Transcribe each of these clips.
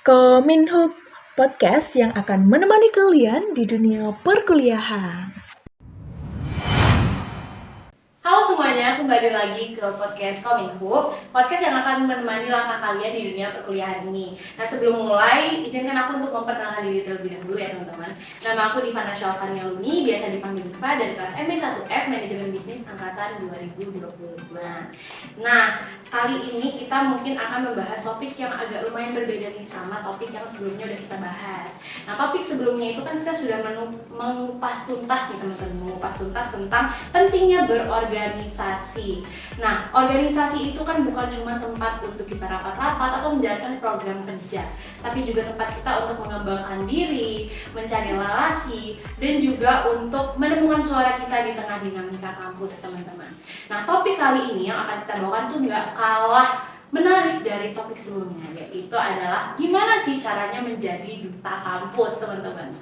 Kominhub, podcast yang akan menemani kalian di dunia perkuliahan. Halo semuanya, kembali lagi ke podcast Kominhub, podcast yang akan menemani langkah kalian di dunia perkuliahan ini. Nah, sebelum mulai, izinkan aku untuk memperkenalkan diri terlebih dahulu ya teman-teman. Nama aku Divana Syalfani Aluni, biasa dipanggil Diva, dari kelas MB1F Manajemen Bisnis Angkatan 2025. Nah, kali ini kita mungkin akan membahas topik yang agak lumayan berbeda nih sama topik yang sebelumnya udah kita bahas. Nah, topik sebelumnya itu kan kita sudah mengupas tuntas nih teman-teman, mengupas tuntas tentang pentingnya berorganisasi. Nah, organisasi itu kan bukan cuma tempat untuk kita rapat-rapat atau menjalankan program kerja, tapi juga tempat kita untuk mengembangkan diri, mencari relasi, dan juga untuk menemukan suara kita di tengah dinamika kampus, teman-teman. Nah, topik kali ini yang akan kita bawakan tuh nggak kalah menarik dari topik sebelumnya, yaitu adalah gimana sih caranya menjadi duta kampus, teman-teman.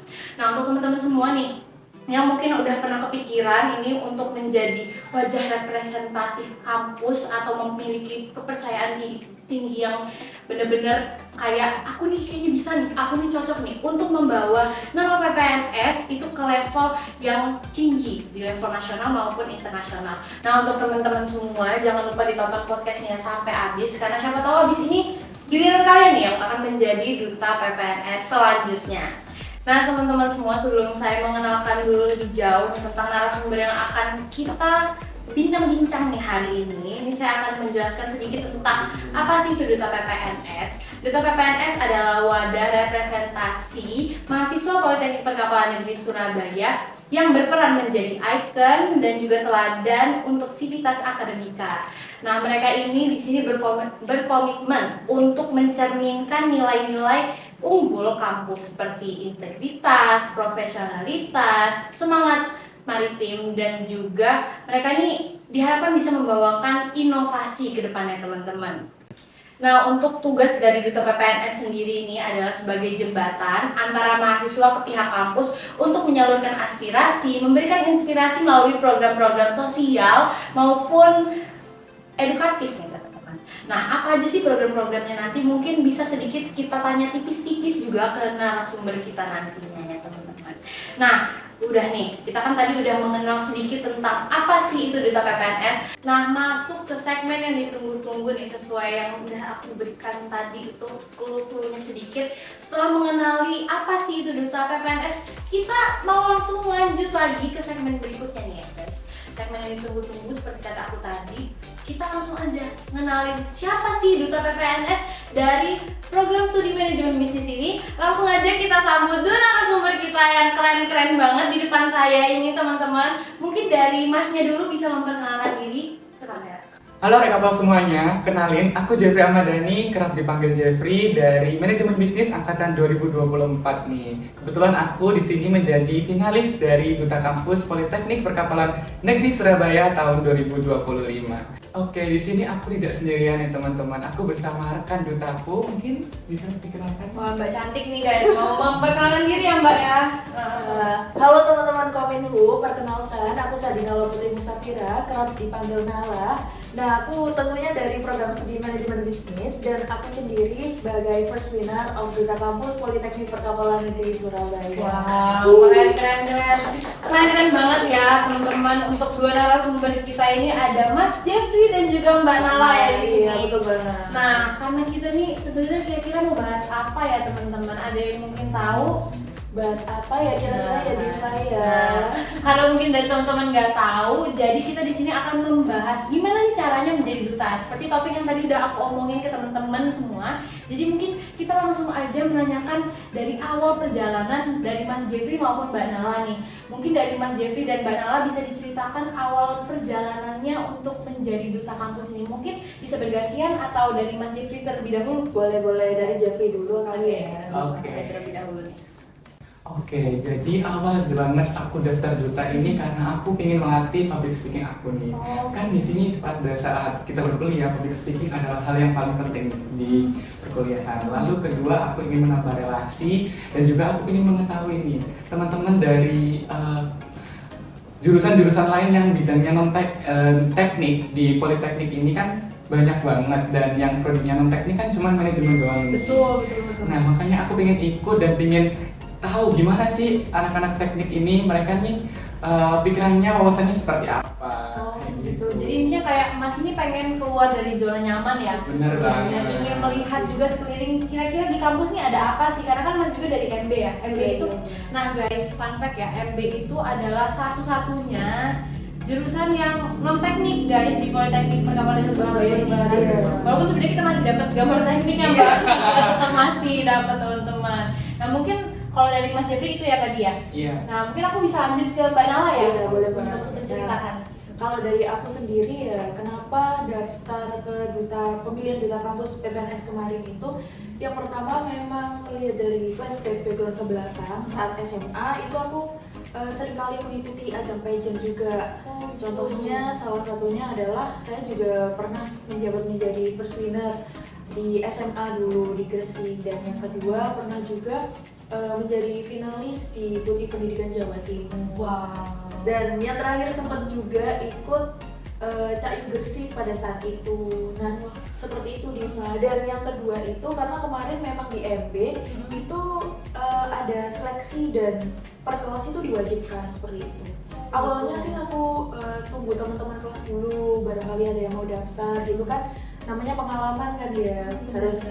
Nah, untuk teman-teman semua nih yang mungkin udah pernah kepikiran ini untuk menjadi wajah representatif kampus atau memiliki kepercayaan tinggi yang benar-benar kayak aku nih kayaknya bisa nih, aku nih cocok nih untuk membawa nama PPNS itu ke level yang tinggi di level nasional maupun internasional. Nah, untuk teman-teman semua jangan lupa ditonton podcastnya sampai habis, karena siapa tahu habis ini giliran kalian nih yang akan menjadi duta PPNS selanjutnya. Nah, teman-teman semua, sebelum saya mengenalkan dulu lebih jauh tentang narasumber yang akan kita bincang-bincang nih hari ini saya akan menjelaskan sedikit tentang apa sih itu Duta PPNS. Duta PPNS adalah wadah representasi mahasiswa Politeknik Perkapalan Negeri Surabaya yang berperan menjadi ikon dan juga teladan untuk sivitas akademika. Nah, mereka ini di sini berkomitmen untuk mencerminkan nilai-nilai unggul kampus seperti integritas, profesionalitas, semangat maritim, dan juga mereka ini diharapkan bisa membawakan inovasi ke depannya, teman-teman. Nah, untuk tugas dari Duta PPNS sendiri ini adalah sebagai jembatan antara mahasiswa ke pihak kampus untuk menyalurkan aspirasi, memberikan inspirasi melalui program-program sosial maupun edukatif nih teman-teman. Nah, apa aja sih program-programnya nanti? Mungkin bisa sedikit kita tanya tipis-tipis juga ke narasumber kita nantinya ya teman-teman. Nah, udah nih, kita kan tadi udah mengenal sedikit tentang apa sih itu Duta PPNS. Nah, masuk ke segmen yang ditunggu-tunggu nih, sesuai yang udah aku berikan tadi itu clue-nya sedikit. Setelah mengenali apa sih itu Duta PPNS, kita mau langsung lanjut lagi ke segmen berikutnya nih ya guys. Segmen yang ditunggu-tunggu seperti kata aku tadi, kita langsung aja ngenalin siapa sih Duta PPNS dari program studi manajemen bisnis ini. Langsung aja kita sambut dulu narasumber kita yang keren-keren banget di depan saya ini teman-teman. Mungkin dari masnya dulu bisa memperkenalkan diri ke kamera. Halo rekapol semuanya, kenalin aku Jeffrey Ahmadani, kerap dipanggil Jeffrey dari Manajemen Bisnis Angkatan 2024 nih. Kebetulan aku di sini menjadi finalis dari Duta Kampus Politeknik Perkapalan Negeri Surabaya tahun 2025. Oke, di sini aku tidak sendirian ya teman-teman. Aku bersama rekan dutaku, mungkin bisa dikenalkan. Wah, Mbak cantik nih guys, mau memperkenalkan diri ya Mbak ya. Halo teman-teman Kominhub, perkenalkan aku Sadina Putri Musafira, kerap dipanggil Nala. Nah, aku tentunya dari program studi manajemen bisnis dan aku sendiri sebagai first winner of Duta Kampus Politeknik Perkapalan Negeri Surabaya. Wow, keren banget ya teman-teman. Untuk dua narasumber kita ini ada Mas Jeffrey dan juga Mbak Nala ya di sini. Iya, betul banget. Nah, karena kita nih sebenarnya kira-kira mau bahas apa ya teman-teman? Ada yang mungkin tahu? Bahas apa ya kira-kira ya Diva ya? Karena mungkin dari teman-teman nggak tahu, jadi kita di sini akan membahas gimana sih caranya menjadi duta. Seperti topik yang tadi udah aku omongin ke teman-teman semua. Jadi mungkin kita langsung aja menanyakan dari awal perjalanan dari Mas Jeffrey maupun Mbak Nala nih. Mungkin dari Mas Jeffrey dan Mbak Nala bisa diceritakan awal perjalanannya untuk menjadi duta kampus ini. Mungkin bisa bergantian atau dari Mas Jeffrey terlebih dahulu. Boleh dari Jeffrey dulu kali ya. Oke. Terlebih dahulu nih. Oke, jadi awal banget aku daftar duta ini karena aku ingin melatih public speaking aku nih. Kan di sini pada saat kita berkuliah, public speaking adalah hal yang paling penting di perkuliahan. Lalu kedua, aku ingin menambah relasi dan juga aku ingin mengetahui nih teman-teman dari jurusan-jurusan lain yang bidangnya non teknik di politeknik ini kan banyak banget, dan yang prodinya non teknik kan cuma manajemen doang nih. Betul. Nah makanya aku pengen ikut dan pengen tahu gimana sih anak-anak teknik ini, mereka nih pikirannya, wawasannya seperti apa. Oh Kayak gitu. Jadi intinya kayak Mas ini pengen keluar dari zona nyaman ya. Bener banget. Dan ingin melihat juga sekeliling kira-kira di kampus nih ada apa sih? Karena kan Mas juga dari MB ya. MB itu, nah guys, fun fact ya, MB itu adalah satu-satunya jurusan yang non teknik guys di Politeknik Perkapalan Surabaya ini. Walaupun sebenarnya kita masih dapat gambar teknik ya Mbak, tetap masih dapat teman-teman. Nah mungkin kalau dari Mas Jeffrey itu ya tadi ya. Iya. Nah mungkin aku bisa lanjut ke Mbak Nala ya, Iya, boleh untuk banget. menceritakan. Kalau dari aku sendiri ya, kenapa daftar ke pemilihan duta kampus PPNS kemarin itu, yang pertama memang melihat dari flashback background ke belakang saat SMA itu aku seringkali mengikuti ajang pageant juga. Contohnya salah satunya adalah saya juga pernah menjabat menjadi first winner di SMA dulu di Gresik, dan yang kedua pernah juga menjadi finalis di Putri Pendidikan Jawa Timur. Wow. Dan yang terakhir sempat juga ikut Cak Gresik pada saat itu. Nah, seperti itu Diva. Dan yang kedua itu karena kemarin memang di MB itu ada seleksi dan per kelas itu diwajibkan seperti itu. Awalnya sih aku tunggu teman-teman kelas dulu, barangkali ada yang mau daftar gitu kan. Namanya pengalaman kan ya, harus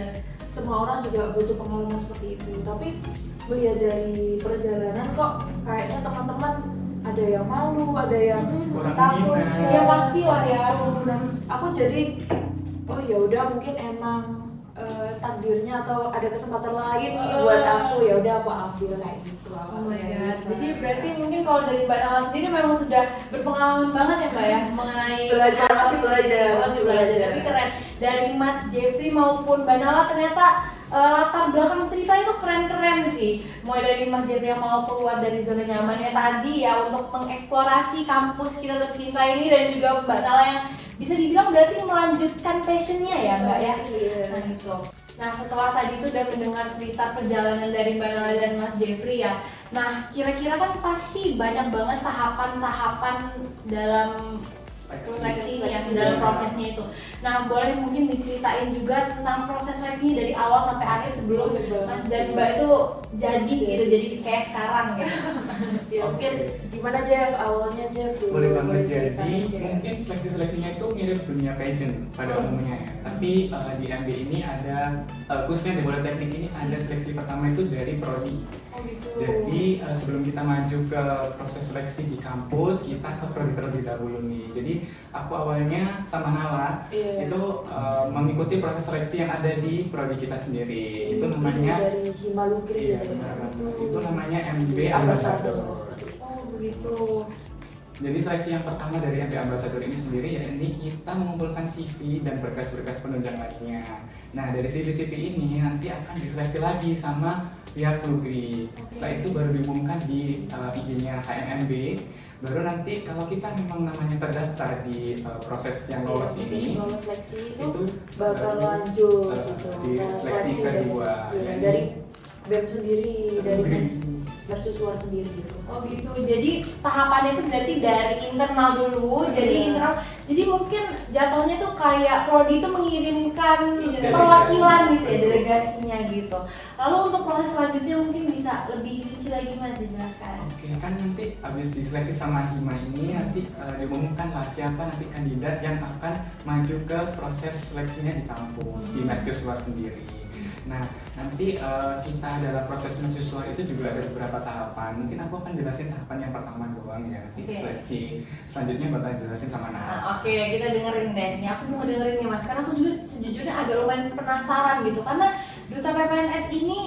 semua orang juga butuh pengalaman seperti itu. Tapi melihat dari perjalanan kok kayaknya teman-teman ada yang malu, ada yang Kurang takut. minat. Ya pasti lah ya. Dan aku jadi oh ya udah mungkin emang takdirnya atau ada kesempatan lain nih buat aku, ya udah aku ambil kayak gitu. Oh my god. Jadi berarti mungkin kalau dari Mbak Nala sendiri memang sudah berpengalaman banget ya Mbak ya mengenai Masih belajar. Tapi keren. Dari Mas Jeffrey maupun Mbak Nala ternyata latar belakang cerita itu keren-keren sih. Mulai dari Mas Jeffrey yang mau keluar dari zona nyamannya tadi ya untuk mengeksplorasi kampus kita tercinta ini, dan juga Mbak Nala yang bisa dibilang berarti melanjutkan passionnya ya Mbak ya. Nah gitu. Nah setelah tadi itu udah mendengar cerita perjalanan dari Mbak Nala dan Mas Jeffrey ya. Nah kira-kira kan pasti banyak banget tahapan-tahapan dalam seleksi ini ya, dalam prosesnya itu. Nah boleh mungkin diceritain juga tentang proses seleksinya dari awal sampai akhir sebelum Mas dan Mbak itu jadi gitu, jadi kayak sekarang gitu. Ya mungkin gimana Jeff awalnya Jeff dulu. Boleh banget. Jadi ceritain, Jeff. mungkin seleksinya itu mirip dunia pageant pada umumnya ya. Tapi di MB ini ada khususnya di Politeknik ini ada seleksi pertama itu dari prodi. Oh gitu. Jadi sebelum kita maju ke proses seleksi di kampus, kita ke prodi terlebih dahulu nih. Jadi aku awalnya sama Nala itu mengikuti proses seleksi yang ada di prodi kita sendiri. Itu namanya dari Himalugri iya, benar banget. Itu namanya MB Ambassador. Oh begitu. Jadi seleksi yang pertama dari MB Ambassador ini sendiri ya, ini kita mengumpulkan CV dan berkas-berkas penunjang lainnya. Nah dari CV ini nanti akan diseleksi lagi sama pihak Lugri. Setelah itu baru diumumkan di IG-nya HMMB. Baru nanti kalau kita memang namanya terdaftar di proses yang lolos ini, lolos seleksi itu baru, bakal lanjut gitu. di seleksi kedua. Dari BEM sendiri, dari Lugri. mercusuar sendiri gitu. Oh gitu, jadi tahapannya itu berarti dari internal dulu, jadi internal, jadi mungkin jatuhnya tuh kayak prodi itu mengirimkan perwakilan gitu ya, delegasinya gitu. Lalu untuk proses selanjutnya mungkin bisa lebih rinci lagi Mas dijelaskan. Oke, kan nanti habis diseleksi sama Hima ini nanti diumumkan lah siapa nanti kandidat yang akan maju ke proses seleksinya di kampus, di mercusuar sendiri. Nah, nanti kita dalam proses mercusuar itu juga ada beberapa tahapan. Mungkin aku akan jelasin tahapan yang pertama doang ya, nanti seleksi. Selanjutnya bakal jelasin sama Nala. Nah, oke, kita dengerin deh. Ini aku mau dengerin nih Mas, karena aku juga sejujurnya agak lumayan penasaran gitu. Karena Duta PPNS ini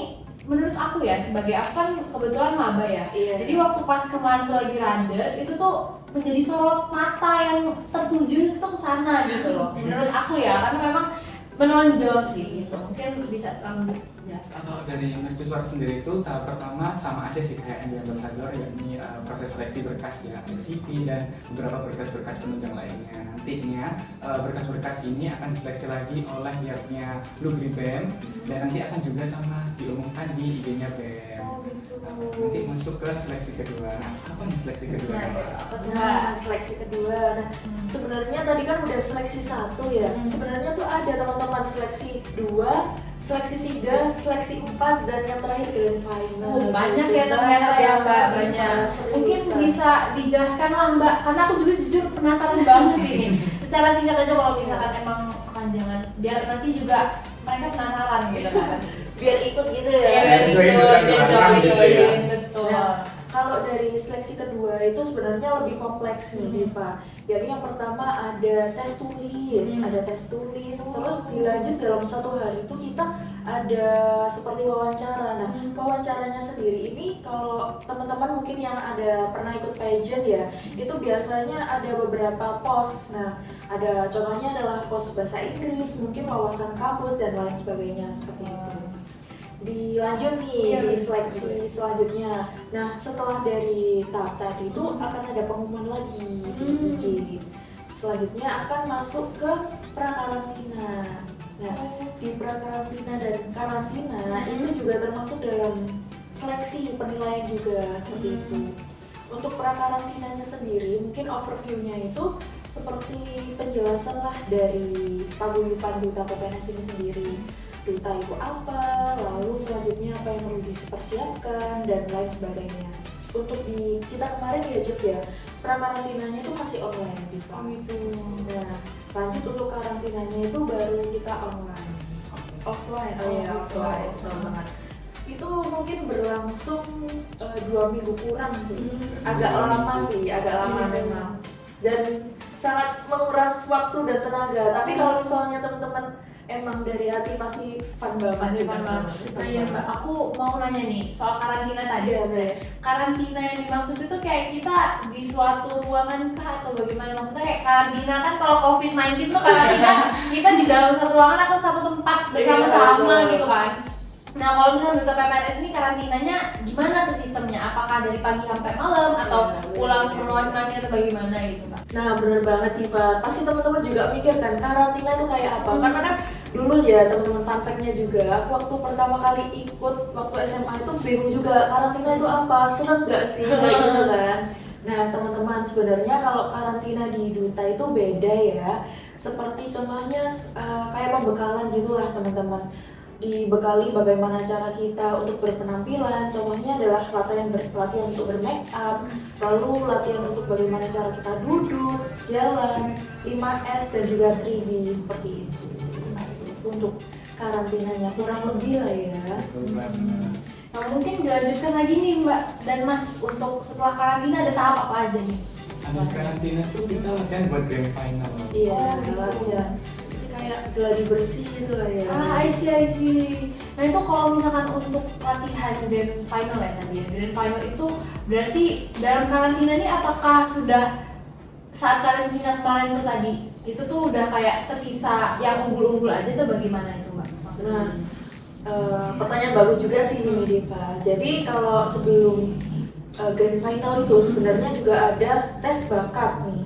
menurut aku ya, sebagai aku kan kebetulan maba ya. Jadi waktu pas kemarin tuh lagi random, itu tuh menjadi sorot mata yang tertuju itu ke sana gitu loh. Menurut aku ya, karena memang menonjol sih gitu. Mungkin bisa Jelaskan. Kalau dari mercusuar sendiri itu tahap pertama sama aja sih kayak MBA Ambassador, yakni proses seleksi berkas ya, CV dan beberapa berkas-berkas penunjang lainnya. Nantinya berkas-berkas ini akan diseleksi lagi oleh pihaknya Lubri BEM dan nanti akan juga sama diumumkan di IG-nya BEM. Oh gitu. Nanti masuk ke seleksi kedua. Nah, apa nih seleksi kedua? Nah, itu apa tuh, Mbak? Nah, seleksi kedua. Nah, sebenarnya tadi kan udah seleksi 1 ya. Sebenarnya tuh ada teman-teman seleksi 2, seleksi 3, seleksi 4 dan yang terakhir grand final. Banyak ya ternyata ya Mbak, banyak. Mungkin bisa dijelaskan lah Mbak, karena aku juga jujur penasaran banget ini. Secara singkat aja kalau misalkan emang kepanjangan, biar nanti juga mereka penasaran gitu kan. Biar ikut gitu ya. Iya, biar join ikut, juga biar doang, gitu ya. join, betul. Nah, kalau dari seleksi kedua itu sebenarnya lebih kompleks nih Diva. Jadi yang pertama ada tes tulis, terus dilanjut dalam 1 hari itu kita ada seperti wawancara. Nah, wawancaranya sendiri ini kalau teman-teman mungkin yang ada pernah ikut pageant ya, itu biasanya ada beberapa pos. Nah, ada contohnya adalah pos bahasa Inggris, mungkin wawasan kampus dan lain sebagainya seperti itu. Dilanjut nih di seleksi selanjutnya. Nah, setelah dari tahap tadi itu akan ada pengumuman lagi di IG. Selanjutnya akan masuk ke prakarantina. Nah, di prakarantina dan karantina itu juga termasuk dalam seleksi penilaian juga seperti itu. Untuk prakarantinanya sendiri, mungkin overview-nya itu seperti penjelasan lah dari paguyuban Duta PPNS ini sendiri. Duta itu apa, lalu selanjutnya apa yang perlu dipersiapkan dan lain sebagainya. Untuk di kita kemarin ya Jeff ya, prakarantinanya itu masih online gitu. Nah, lanjut untuk karantinanya itu baru kita online. Offline, offline, betul banget. Itu mungkin berlangsung 2 minggu kurang tuh. Agak lama sih, agak lama memang. Dan sangat menguras waktu dan tenaga. Tapi kalau misalnya teman-teman emang dari hati pasti fun banget. Pasti fun banget. Nah ya Mbak, aku mau nanya nih soal karantina tadi. Karantina yang dimaksud itu kayak kita di suatu ruangan kah atau bagaimana? Maksudnya kayak karantina kan kalau COVID-19 tuh karantina kita di dalam satu ruangan atau satu tempat bersama-sama gitu kan. Nah kalau misalnya Duta PPNS ini karantinanya gimana tuh sistemnya? Apakah dari pagi sampai malam atau pulang ke rumah masing-masing atau bagaimana gitu Pak? Nah bener banget Diva, pasti teman-teman juga mikir kan karantina itu kayak apa? Karena kan dulu ya teman-teman fun fact-nya juga, waktu pertama kali ikut waktu SMA itu bingung juga karantina itu apa, serem gak sih kayak gitu kan? Nah teman-teman sebenarnya kalau karantina di Duta itu beda ya, seperti contohnya kayak pembekalan gitulah teman-teman. Dibekali bagaimana cara kita untuk berpenampilan, contohnya adalah latihan untuk bermake up, lalu latihan untuk bagaimana cara kita duduk, jalan, 5S dan juga 3D seperti itu. Untuk karantinanya kurang lebih lah ya. Nah mungkin dilanjutkan lagi nih Mbak dan Mas, untuk setelah karantina ada tahap apa aja nih? Habis karantina tuh kita latihan buat grand final. Iya, latihan kayak gladi bersih gitu lah ya. I see. Nah itu kalau misalkan untuk latihan grand final ya tadi ya, grand final itu berarti dalam karantina ini apakah sudah saat karantina kemarin itu tadi itu tuh udah kayak tersisa yang unggul-unggul aja tuh bagaimana itu Mbak? Nah, pertanyaan bagus juga sih ini Diva. Jadi kalau sebelum grand final itu sebenarnya juga ada tes bakat nih.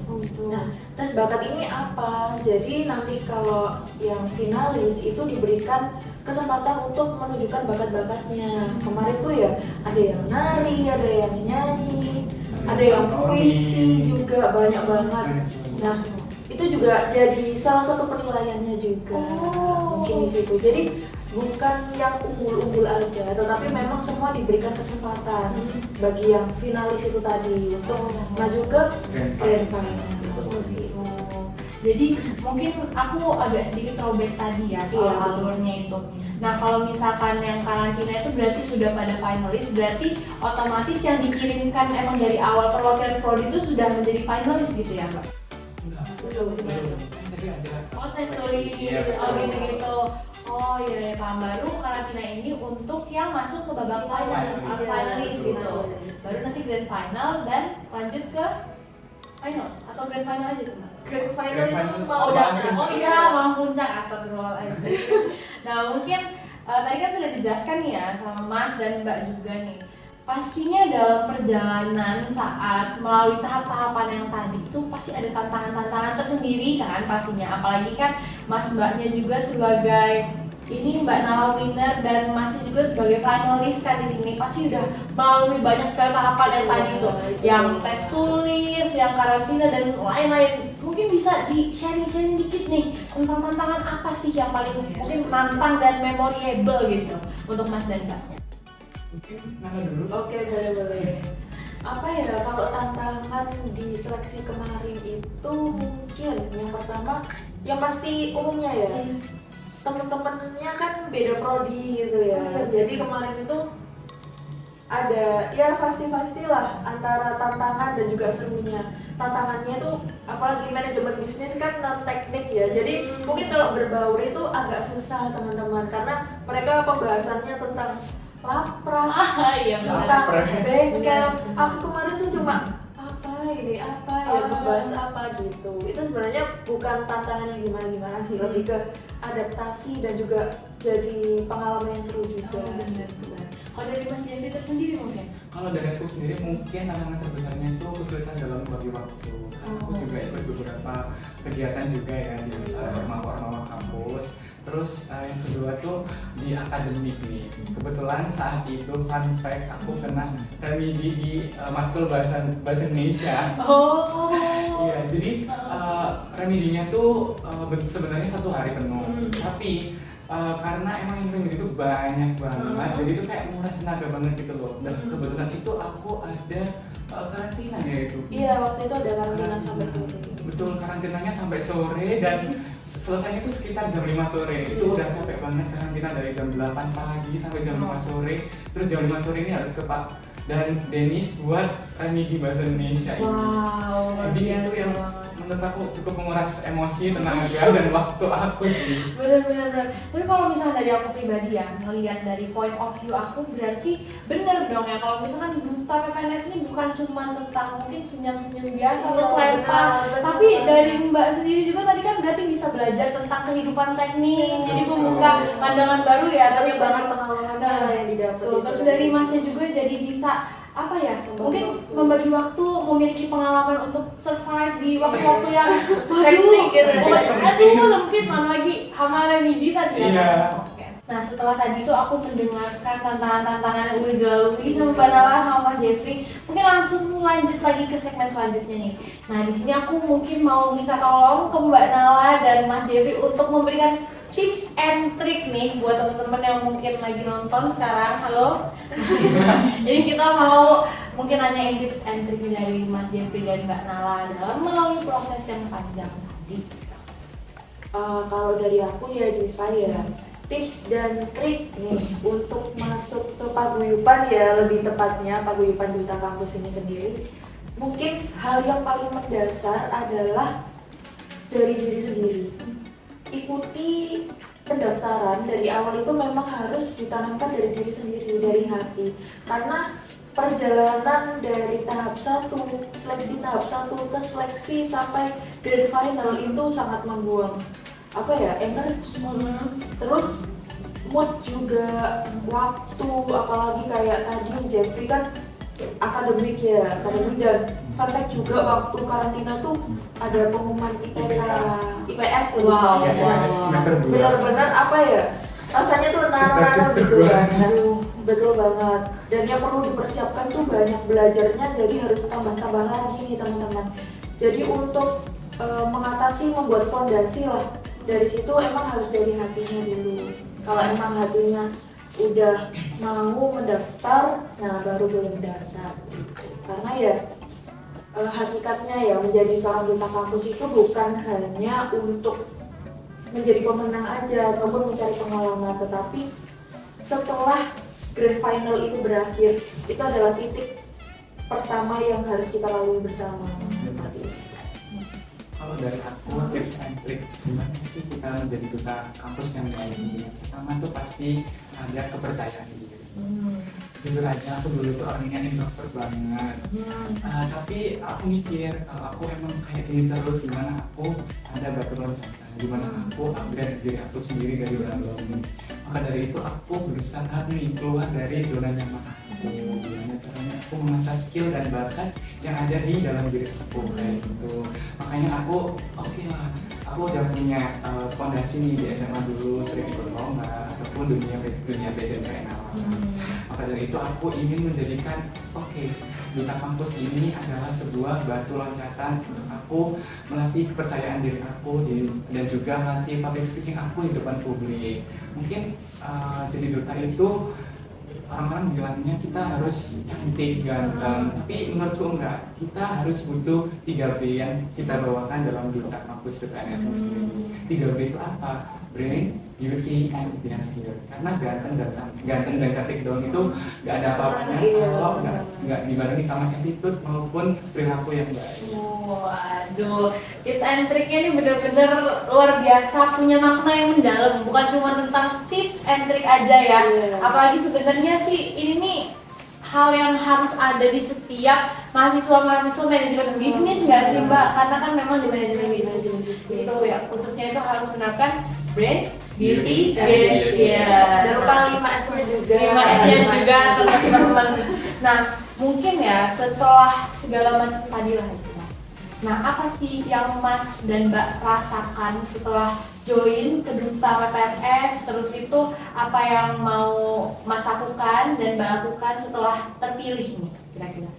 Nah, tes bakat ini apa? Jadi nanti kalau yang finalis itu diberikan kesempatan untuk menunjukkan bakat-bakatnya. Kemarin tuh ya ada yang nari, ada yang nyanyi, ada yang puisi juga, banyak banget. Nah, itu juga jadi salah satu penilaiannya juga. Mungkin di situ. Jadi bukan yang unggul-unggul aja, tetapi memang semua diberikan kesempatan bagi yang finalis itu tadi untuk maju ke grand final. Jadi mungkin aku agak sedikit throwback tadi ya soal alurnya itu. Nah kalau misalkan yang karantina itu berarti sudah pada finalis, berarti otomatis yang dikirimkan emang dari awal perwakilan prodi itu sudah menjadi finalis gitu ya Mbak? Betul. Oh saya tulis, gitu. Oh iya, paham. Baru karantina ini untuk yang masuk ke babak finalis gitu. Baru nanti grand final dan lanjut ke final atau grand final aja tuh Mbak? Grand final itu Oh iya, malam puncak, astagfirullahaladzim. Nah mungkin tadi kan sudah dijelaskan nih ya sama Mas dan Mbak juga nih. Pastinya dalam perjalanan saat melalui tahap-tahapan yang tadi itu pasti ada tantangan-tantangan tersendiri kan pastinya. Apalagi kan Mas Mbaknya juga sebagai ini Mbak Nala winner dan masih juga sebagai finalis kan di sini pasti udah melalui banyak sekali tahapan yang tadi tuh, yang tes tulis, yang karantina dan lain-lain. Mungkin bisa di sharing-sharing dikit nih tentang tantangan apa sih yang paling mungkin menantang dan memorable gitu untuk Mas dan Mbaknya. Mungkin Nala dulu. Oke, boleh. Apa ya, kalau tantangan di seleksi kemarin itu mungkin yang pertama, yang pasti umumnya ya, temen-temennya kan beda prodi gitu ya. Jadi kemarin itu ada ya 50-50 lah antara tantangan dan juga serunya. Tantangannya itu apalagi manajemen bisnis kan non teknik ya. Jadi mungkin kalau berbaur itu agak susah teman-teman karena mereka pembahasannya tentang laprak, Iya tentang Laprak. bengkel. Aku kemarin tuh cuma apa ya, membahas apa gitu. Itu sebenarnya bukan tantangannya gimana sih, lebih ke adaptasi dan juga jadi pengalaman yang seru juga. Benar. Kalau dari Mas Jeffrey tersendiri mungkin? Kalau dari aku sendiri mungkin tantangan terbesarnya itu kesulitan dalam bagi waktu. Aku juga ikut beberapa kegiatan juga ya di ormawa kampus. Terus yang kedua tuh di akademik nih. Kebetulan saat itu fun fact aku kena remedi di matkul bahasa Indonesia. Oh. Iya, jadi remedinya tuh sebenarnya 1 hari penuh. Tapi karena emang yang remedi itu banyak banget, jadi itu kayak menguras tenaga banget gitu loh. Dan kebetulan itu aku ada karantina ya itu. Iya, waktu itu ada karantina sampai sore. Betul, karantinanya sampai sore dan selesainya itu sekitar jam 5 sore. Itu udah capek banget karantina dari jam 8 pagi sampai jam 5 sore. Terus jam 5 sore ini harus ke Pak dan Denis buat remedi bahasa Indonesia ini. Wow, Jadi itu yang menurut aku cukup menguras emosi, tenaga dan waktu aku sih. Bener. Tapi kalau misalnya dari aku pribadi ya, ngelihat dari point of view aku berarti bener dong ya kalau misalkan duta PPNS ini bukan cuma tentang mungkin senyum-senyum biasa atau selempang, tapi dari Mbak sendiri juga tadi kan berarti bisa belajar tentang kehidupan teknik, jadi membuka pandangan baru ya, Banyak terus banget pengalaman yang didapat. terus dari Masnya juga jadi bisa apa ya, mungkin membagi waktu, memiliki pengalaman untuk survive di waktu-waktu yang sempit, mana lagi sama remedi tadi ya. Iya. Oke. Nah setelah tadi tuh aku mendengarkan tantangan-tantangan yang udah dilalui sama Mbak Nala sama Mas Jeffrey, mungkin langsung lanjut lagi ke segmen selanjutnya nih. Nah di sini aku mungkin mau minta tolong ke Mbak Nala dan Mas Jeffrey untuk memberikan tips and trick nih buat teman-teman yang mungkin lagi nonton sekarang. Halo. Jadi kita mau mungkin nanyain tips and trick dari Mas Jeffrey dan Mbak Nala dalam melalui proses yang panjang tadi. Kalau dari aku ya Diva ya, tips dan trik nih untuk masuk ke paguyuban ya, lebih tepatnya paguyuban Duta Kampus ini sendiri. Mungkin hal yang paling mendasar adalah dari diri sendiri. Ikuti pendaftaran dari awal itu memang harus ditanamkan dari diri sendiri, dari hati. Karena perjalanan dari tahap 1, seleksi tahap 1 ke seleksi sampai grand final itu sangat membuang energi, terus mood juga, waktu, apalagi kayak tadi Jeffrey kan akademik dan fun fact juga waktu karantina tuh ada pengumuman IPS tuh. Wow. Benar-benar rasanya tuh nara gitu kan. Betul banget. Dan yang perlu dipersiapkan tuh banyak belajarnya, jadi harus tambah-tambah lagi nih teman-teman. Jadi untuk mengatasi, membuat fondasi lah, dari situ emang harus dari hatinya dulu. Kalau emang hatinya udah mau mendaftar, nah baru boleh mendaftar gitu. Karena ya hakikatnya ya menjadi seorang duta kampus itu bukan hanya untuk menjadi pemenang aja ataupun mencari pengalaman, tetapi setelah grand final itu berakhir, itu adalah titik pertama yang harus kita lalui bersama. Kalau dari aku tips and trick gimana sih kita menjadi duta kampus yang baik ini? Pertama tuh pasti ada kepercayaan diri. Jujur aja aku dulu tuh orangnya introvert banget. Tapi aku mikir kalau aku emang kayak gini terus, gimana aku ada batu loncatan, gimana aku upgrade diri aku sendiri dari dalam. Maka dari itu aku berusaha nih keluar dari zona nyaman aku. Gimana caranya aku mengasah skill dan bakat yang ada di dalam diri aku kayak gitu. Makanya aku oke lah, aku udah punya fondasi nih di SMA dulu, sering ikut lomba ataupun dunia pageant kayak Maka dari itu aku ingin menjadikan Duta Kampus ini adalah sebuah batu loncatan untuk aku melatih kepercayaan diri aku dan juga melatih public speaking aku di depan publik. Mungkin jadi duta itu orang-orang bilangnya kita harus cantik, ganteng, tapi menurutku enggak. Kita harus butuh 3B yang kita bawakan dalam Duta Kampus PPNS ini sendiri. 3B itu apa? Brain, beauty, and behavior. Karena ganteng dan cantik doang itu nggak ada apa-apanya kalau nggak dibarengi sama attitude maupun perilaku yang baik. Waduh, tips and triknya ini bener-bener luar biasa, punya makna yang mendalam, bukan cuma tentang tips and trik aja ya. Apalagi sebenarnya sih ini nih hal yang harus ada di setiap mahasiswa manajemen bisnis nggak sih Mbak? Karena kan memang di manajemen bisnis itu ya khususnya itu harus menerapkan brand, beauty, behavior. Dan lupa 5S-nya juga. 5S-nya juga teman-teman. Nah, mungkin ya setelah segala macam tadi lah itu. Nah, apa sih yang Mas dan Mbak rasakan setelah join ke Duta PPNS? Terus itu apa yang mau Mas lakukan dan Mbak lakukan setelah terpilih nih kira-kira?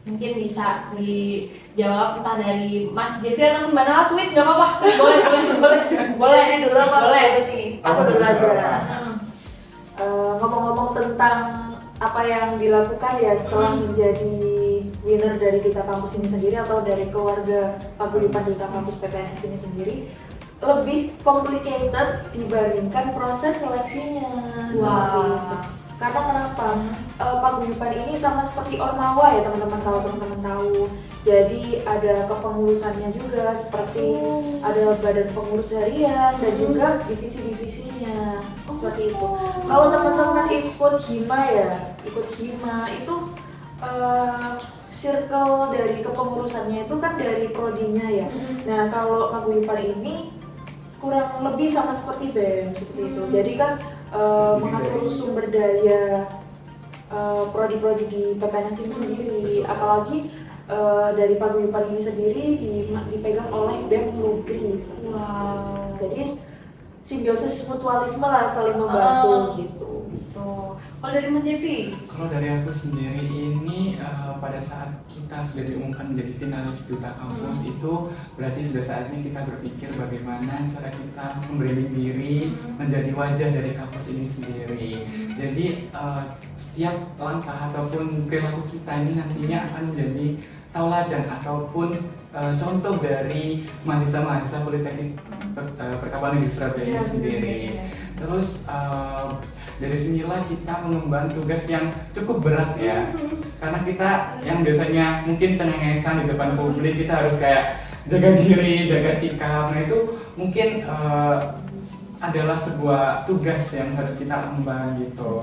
Mungkin bisa dijawab entah dari Mas Jeffrey atau Mbak Nala. Sweet, nggak apa-apa. Sweet, boleh. Ini dulu apa? Boleh. Aku dulu aja. Ngomong-ngomong tentang apa yang dilakukan ya setelah menjadi winner dari Duta Kampus ini sendiri atau dari keluarga paguyuban Duta Kampus PPNS ini sendiri, lebih complicated dibandingkan proses seleksinya. Seperti itu. Karena kenapa? Paguyuban ini sama seperti Ormawa ya teman-teman, kalau teman-teman tahu. Jadi ada kepengurusannya juga, seperti ada badan pengurus harian dan juga divisi-divisinya. Seperti itu. Kalau teman-teman ikut hima itu circle dari kepengurusannya itu kan dari prodinya ya. Nah kalau paguyuban ini kurang lebih sama seperti BEM seperti itu. Jadi kan mengatur sumber daya prodi-prodi di PPNS ini sendiri, apalagi dari paguyuban ini sendiri dipegang oleh BEM Lugri. Wow. Jadi simbiosis mutualisme lah, saling membantu gitu. Kalau dari Mas Jeffrey? Kalau dari aku sendiri ini pada saat kita sudah diumumkan menjadi finalis Duta Kampus itu berarti sudah saatnya kita berpikir bagaimana cara kita membranding diri menjadi wajah dari kampus ini sendiri. Jadi setiap langkah ataupun perilaku kita ini nantinya akan menjadi tauladan ataupun contoh dari mahasiswa Politeknik Perkapalan Negeri Surabaya ini sendiri. Terus dari sinilah kita mengemban tugas yang cukup berat ya, karena kita yang biasanya mungkin cengengesan di depan publik, kita harus kayak jaga diri, jaga sikap. Nah itu mungkin adalah sebuah tugas yang harus kita emban gitu.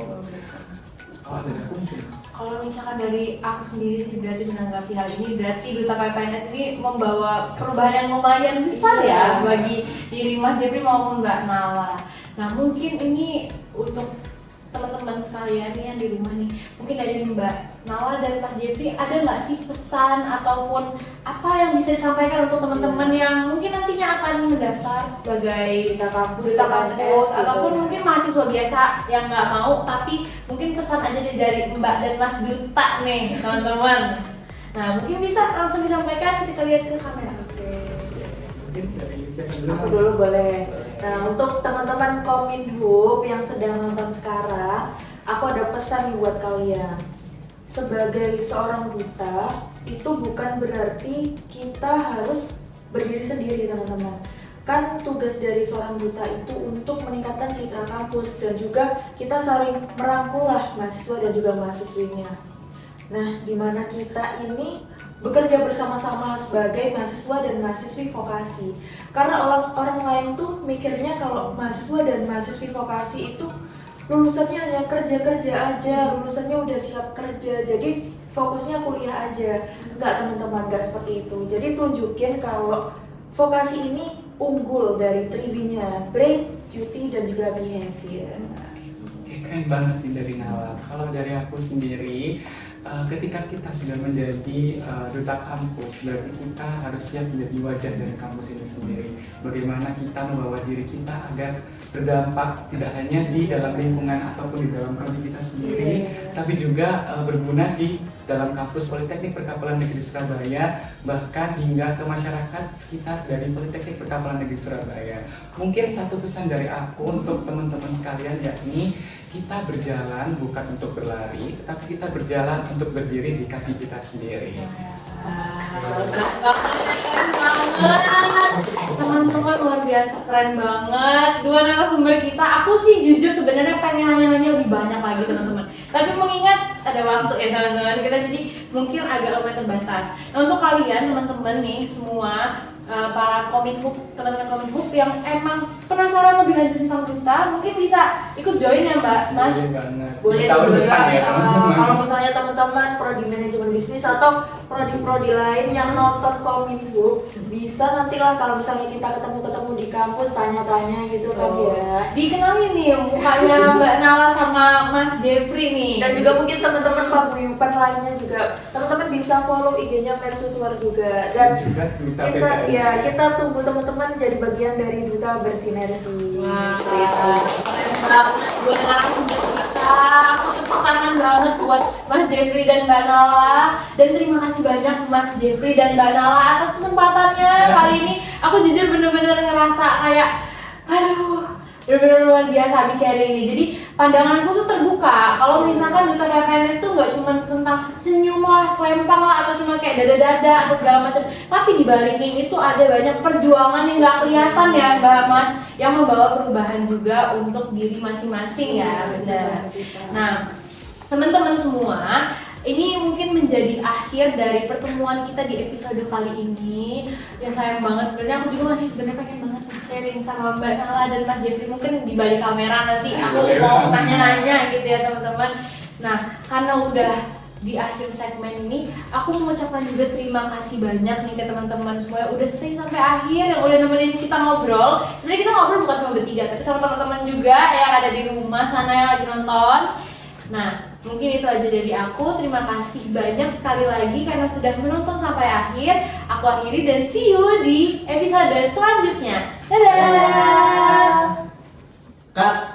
Kalau dari aku mungkin. Kalau misalkan dari aku sendiri sih berarti menanggapi hal ini, berarti Duta PPNS ini membawa perubahan yang lumayan besar ya bagi diri Mas Jeffrey maupun Mbak Nala. Nah mungkin ini untuk teman-teman sekalian yang di rumah nih, mungkin dari Mbak Nala dan Mas Jeffrey ada nggak sih pesan ataupun apa yang bisa disampaikan untuk teman-teman yang mungkin nantinya akan mendaftar sebagai Duta Kampus ataupun mungkin mahasiswa biasa yang nggak mau, tapi mungkin pesan aja dari Mbak dan Mas Duta nih teman-teman. Nah mungkin bisa langsung disampaikan, kita lihat ke kamera. Aku dulu boleh. Nah untuk teman-teman Kominhub yang sedang nonton sekarang, aku ada pesan nih buat kalian. Sebagai seorang duta, itu bukan berarti kita harus berdiri sendiri teman-teman. Kan tugas dari seorang duta itu untuk meningkatkan citra kampus dan juga kita saling merangkul lah mahasiswa dan juga mahasiswinya. Nah dimana kita ini bekerja bersama-sama sebagai mahasiswa dan mahasiswi vokasi. Karena orang lain tuh mikirnya kalau mahasiswa dan mahasiswi vokasi itu lulusannya hanya kerja-kerja aja, lulusannya udah siap kerja, jadi fokusnya kuliah aja. Enggak teman-teman, enggak seperti itu. Jadi tunjukin kalau vokasi ini unggul dari Tribinya, Brain, Beauty, dan juga Behavior. Keren banget nih dari Nala. Kalau dari aku sendiri, ketika kita sudah menjadi duta kampus, berarti kita harus siap menjadi wajah dari kampus ini sendiri. Bagaimana kita membawa diri kita agar berdampak tidak hanya di dalam lingkungan ataupun di dalam prodi kita sendiri, tapi juga berguna di dalam kampus Politeknik Perkapalan Negeri Surabaya, bahkan hingga ke masyarakat sekitar dari Politeknik Perkapalan Negeri Surabaya. Mungkin satu pesan dari aku untuk teman-teman sekalian, yakni kita berjalan bukan untuk berlari, tetapi kita berjalan untuk berdiri di kaki kita sendiri. Teman-teman luar biasa, keren banget dua narasumber kita. Aku sih jujur sebenarnya pengen nanya-nanya lebih banyak lagi teman-teman, tapi mengingat ada waktu ya teman-teman kita, jadi mungkin agak lumayan terbatas. Nah untuk kalian teman-teman nih semua, para Kominhub, teman-teman Kominhub yang emang penasaran lebih lanjut tentang duta, mungkin bisa ikut join ya Mbak Mas. Boleh banget. Boleh Tahun juga depan ya teman-teman. kalau misalnya teman-teman prodi manajemen bisnis atau prodi-prodi lain yang nonton Kominhub, bisa nantilah kalau misalnya kita ketemu di kampus tanya-tanya gitu kan ya. Dikenalin nih mukanya Mbak Nala sama Mas Jeffrey nih. Dan juga mungkin teman-teman paguyuban lainnya juga, teman-teman bisa follow IG-nya Mercusuar juga. Dan juga duta kita PPN. kita tunggu teman-teman jadi bagian dari duta bersinergi. Wah, Gitu. keren banget buat narasumber kita. Aku tepuk tangan banget buat Mas Jeffrey dan Mbak Nala. Dan terima kasih banyak Mas Jeffrey dan Mbak Nala atas kesempatannya kali ini. Aku jujur bener-bener ngerasa kayak, aduh, bener-bener luar biasa habis sharing ini. Jadi pandanganku tuh terbuka. Kalau misalkan duta PPNS tuh nggak cuma tentang senyum lah, selempang lah, atau cuma kayak dada-dada atau segala macam. Tapi di baliknya itu ada banyak perjuangan yang nggak kelihatan ya Mbak Mas, yang membawa perubahan juga untuk diri masing-masing ya, benar. Nah, teman-teman semua, ini mungkin menjadi akhir dari pertemuan kita di episode kali ini. Ya sayang banget sebenarnya, aku juga masih sebenarnya pengen banget sharing sama Mbak Nala dan Mas Jeffrey, mungkin di balik kamera nanti aku mau nanya-nanya gitu ya teman-teman. Nah, karena udah di akhir segmen ini, aku mengucapkan juga terima kasih banyak nih ke teman-teman semua yang udah stay sampai akhir, yang udah nemenin kita ngobrol. Sebenarnya kita ngobrol bukan cuma bertiga, tapi sama teman-teman juga yang ada di rumah sana yang lagi nonton. Nah, mungkin itu aja dari aku. Terima kasih banyak sekali lagi karena sudah menonton sampai akhir. Aku akhiri dan see you di episode selanjutnya. Dadah! Cut.